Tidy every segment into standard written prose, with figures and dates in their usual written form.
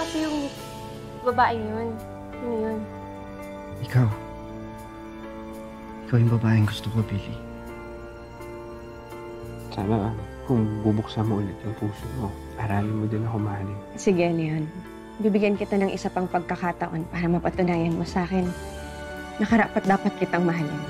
kasi yung babae yun. Ano yun? Ikaw. Ikaw yung babaeng gusto ko, Billy. Sana kung bubuksan mo ulit yung puso mo, aralin mo din ako mahalin. Sige, Leon. Bibigyan kita ng isa pang pagkakataon para mapatunayan mo sa akin na karapat-dapat kitang mahalin.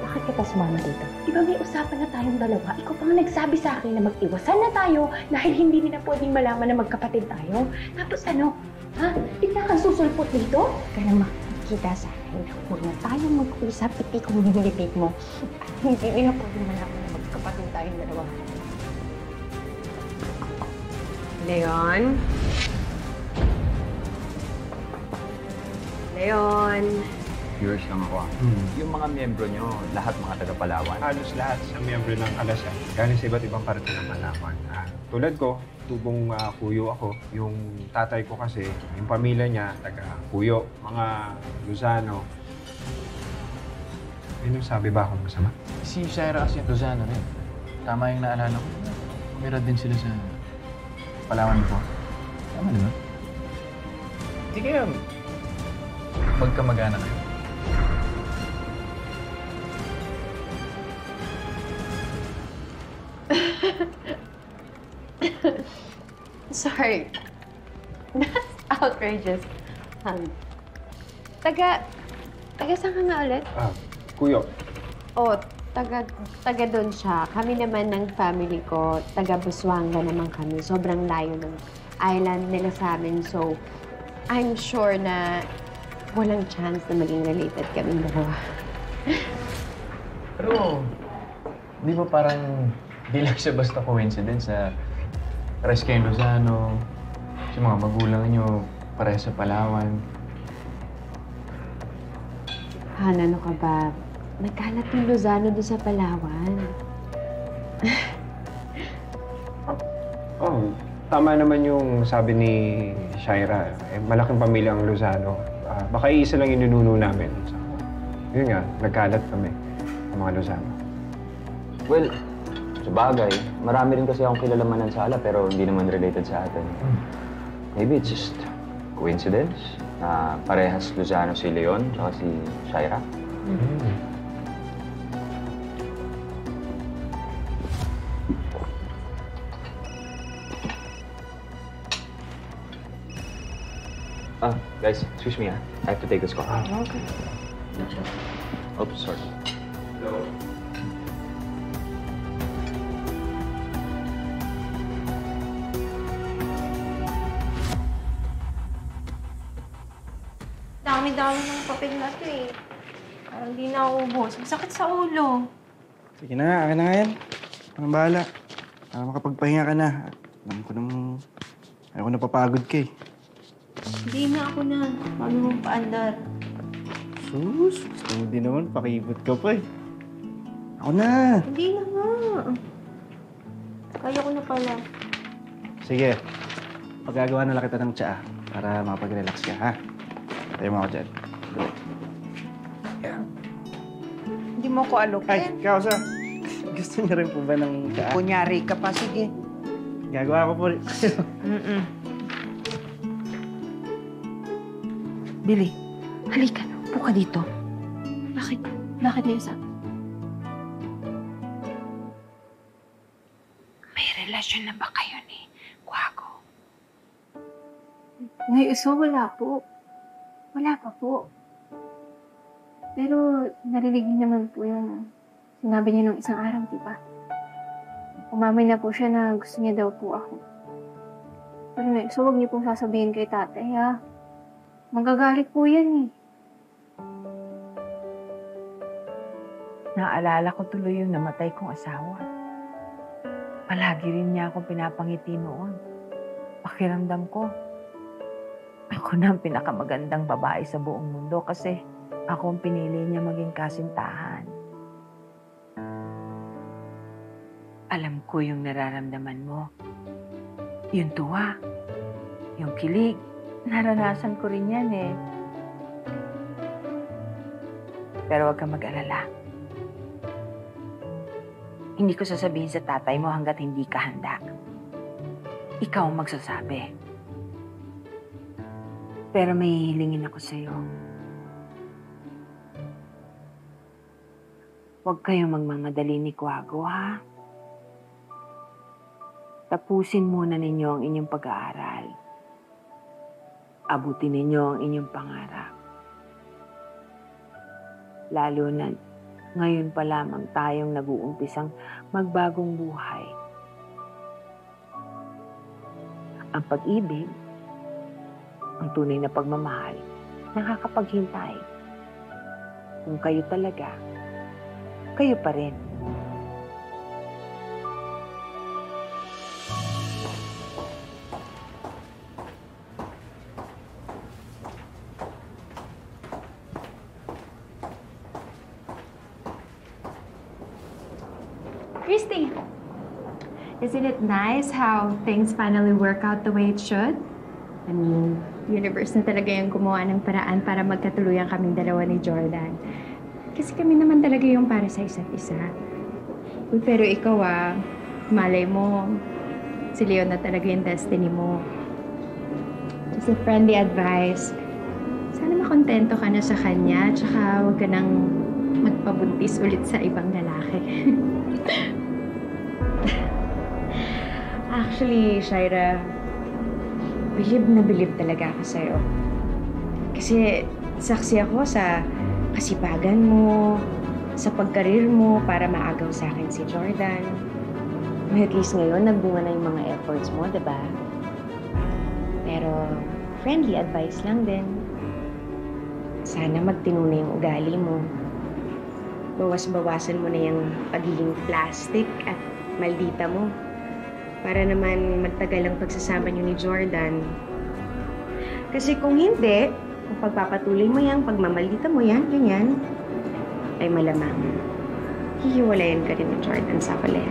Bakit kita sumama dito? Di ba may usapan na tayong dalawa? Ikaw pang nagsabi sa akin na mag-iwasan na tayo dahil hindi nila pwedeng malaman na magkapatid tayo. Tapos ano? Ha? Bigla kang susulpot dito? Kaya na makikita sa akin. Huwag na tayong mag-usap, iti kung nililipit mo. At hindi nila pwedeng malaman na magkapatid tayong dalawa. Leon? Leon? Viewers lang ako. Yung mga miyembro nyo, lahat mga taga-Palawan. Halos lahat sa miyembro ng Alasan, galing sa iba't ibang parte ng Palawan. Tulad ko, tubong Kuyo ako. Yung tatay ko kasi, yung pamilya niya, taga-Kuyo, mga Luzano. Ano sabi ba akong masama? Si Shaira kasi Luzano rin. Tama yung naalala ko. Umira din sila sa Palawan po. Tama, di ba? Hindi kayo magkamag-anak kayo. Sorry. That's outrageous. Taga saan ka nga ulit? Kuyo. Oh, taga doon siya. Kami naman ng family ko, taga Busuanga naman kami. Sobrang layo ng island nila sa amin. So, I'm sure na walang chance na maging related kami dalawa. Pero, di ba parang di lang siya basta coincidence sa pares kayong Luzano, sa mga magulang nyo, pares sa Palawan. Han, ano ka ba? Nagkalat yung Luzano doon sa Palawan. Tama naman yung sabi ni Shaira. Malaking pamilya ang Luzano. Baka iisa lang yung ninuno namin. So, yun nga, nagkalat kami, ang mga Luzano. Well, sa bagay, marami rin kasi akong kilalaman sa ala pero hindi naman related sa atin. Maybe it's just coincidence na parehas Luzano si Leon at si Shaira. Guys, excuse me, I have to take this call. Okay. Oops, sorry. Hello. Dami-dami ng papel na ito eh. Parang di na ubos. Masakit sa ulo. Sige na, akin na nga yan. Anong bahala. Para makapagpahinga ka na. Alam ko namang ayaw ko napapagod ka eh. Hindi na ako na. Paano mong paandar? Sus, gusto mo din naman, pakibot ka pa eh. Ako na! Hindi na nga. Kaya ko na pala. Sige, paggagawa na lang kita ng tsaa para makapag-relax ka, ha? Tayo mo ako dyan. Go. Yeah. Hindi mo ko alokin. Ay, Kausa! Gusto niyo rin po ba ng tsaa? Kunyari ka pa, sige. Gagawa ko po rin. Billy, halika. Upo ka dito. Bakit? Bakit na yun? May relasyon na ba kayo ni Kwago? Ngayon, so wala po. Wala pa po. Pero narinig niyo naman po yung sinabi niya nung isang araw, di ba? Umamay na po siya na gusto niya daw po ako. Pero ngayon, so huwag niyo pong sasabihin kay tatay, ha? Magagalit po yan, eh. Naalala ko tuloy yung namatay kong asawa. Palagi rin niya akong pinapangiti noon. Pakiramdam ko, ako na ang pinakamagandang babae sa buong mundo kasi ako ang pinili niya maging kasintahan. Alam ko yung nararamdaman mo. Yung tuwa, yung kilig, naranasan ko rin yan eh. Pero huwag kang mag-alala. Hindi ko sasabihin sa tatay mo hanggat hindi ka handa. ikaw ang magsasabi. Pero may hilingin ako sa'yo. Huwag kayong magmamadali ni Kuwago, ha? Tapusin muna ninyo ang inyong pag-aaral. Abutin ninyo ang inyong pangarap. Lalo na ngayon pa lamang tayong nag-uumpisang magbagong buhay. Ang pag-ibig, ang tunay na pagmamahal, nakakapaghintay. Kung kayo talaga, kayo pa rin. Christy, isn't it nice how things finally work out the way it should? I mean, universe na talaga yung gumawa ng paraan para magkatuluyan kaming dalawa ni Jordan. Kasi kami naman talaga yung para sa isa't isa. Uy, pero ikaw malay mo, si Leon na talaga yung destiny mo. Just a friendly advice. Sana makontento ka na sa kanya, tsaka huwag ka nang magpabuntis ulit sa ibang lalaki. Actually, Shaira, bilib na bilib talaga ako sa'yo. Kasi saksi ako sa kasipagan mo, sa pagkarir mo para maagaw sa akin si Jordan. At least ngayon, nagbunga na yung mga efforts mo, diba? Pero friendly advice lang din. Sana magtinuna yung ugali mo. Bawas-bawasan mo na yung pagiging plastic at maldita mo. Para naman magtagal ang pagsasama niyo ni Jordan. Kasi kung hindi, kung pagpapatuloy mo yan, pagmamaldita mo yan, ganyan, ay malamang hihiwalayan ka rin ni Jordan sa huli.